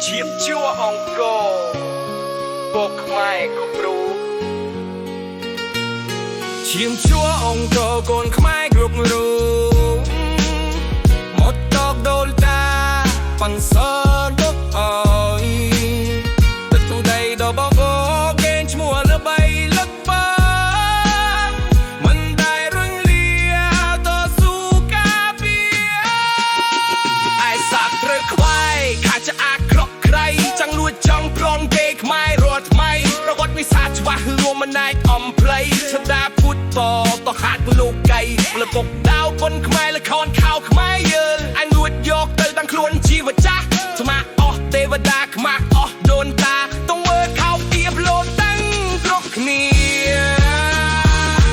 ជាមជួអង្គរបកខ្មែរគ្រប់រូបជាមជួអង្គរកូនខ្មែរគ្រប់រូបមកតបដូលតាប៉ាន់សដកអើយទឹកទូដីដល់បងអូគេឈ្មោះល្បីលឹកបើមិនដែលរញលាតស៊ូការពារឯសាក់ត្រូវខ្វាយខាចអាក្រក់ក្រៃចង់លួចចង់ប្លន់គេខ្មែររាល់ថ្មីប្រវត្តិវិសាច្បាស់រួមមិនណែកអំផ្លៃឈតាពុតតខាត់លោកកៃលពុកដាវគុនខ្មែរលខនខោខ្មែរយើងអញលួចយកទៅតាំងខ្លួនជីវចាស់ស្មាអស់ទេវតាខ្មាស់អស់ដូនតាទងមើលខោទៀបលូនតាំងគ្រប់គ្នា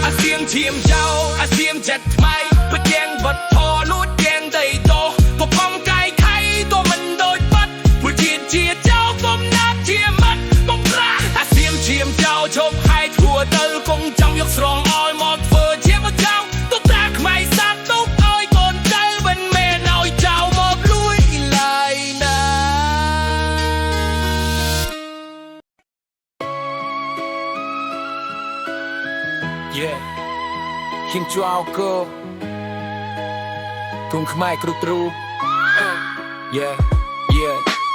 អាសៀមឈាមចៅអាសៀមចិត្តថ្មីប្រទាំងវត្តធលួចទាំងដីតោក៏ផងកាយខៃក៏មិនដូចបាត់ព្រោះជាចៅកំណាត់ជាមាត់បំប្រាអាសៀមឈាមចៅឈប់ហើយធួទៅគង់ចង់យកស្រងឲ្យមកធ្វើជាមកចៅទុកតាខ្មែរសាប់ទុកឲ្យកូនចៅមិនមែនឲ្យចៅមកលួចឡើយណា Yeah ជាងជួអង្គរកូនខ្មែរគ្រប់រូប Yeah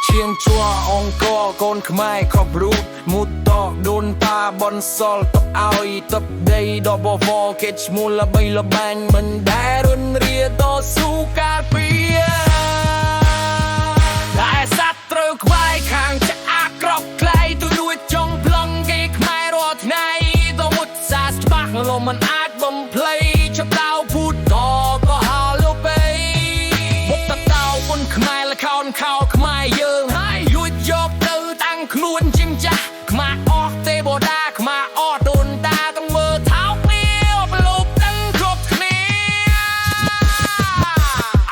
ជាងជួអង្គរកូនខ្មែរគ្រប់រូបមុតតដូនតាបនសល់ទុកឲ្យទឹកដីដល់បវរគេឈ្មោះល្បីល្បាញមិនដែលរុនរាតស៊ូការពារតែសត្វត្រូវខ្វាយខាងចាក់ក្រក់ខ្លៃទៅលួចចង់ប្លង់គេខ្មែររាល់ថ្ងៃទៅមុតសាស្ច្បាស់លំមិនអាចបំភ្លៃចាប់ដៅពុតតក៏ហៅលោកបីមុខតតៅគុនខ្មែរលខោនខោខ្មែរយើងហើយលួចយកទៅតាំងខ្លួនជាងចាស់ខ្មែរអស់ទេបដាខ្មែរអស់ដូនតាទាំងមើលថោកគ្នាប្រឡូកទាំងគ្រប់គ្នា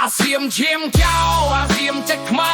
អាសៀមឈាមចៅអាសៀមចិត្តខ្មៅ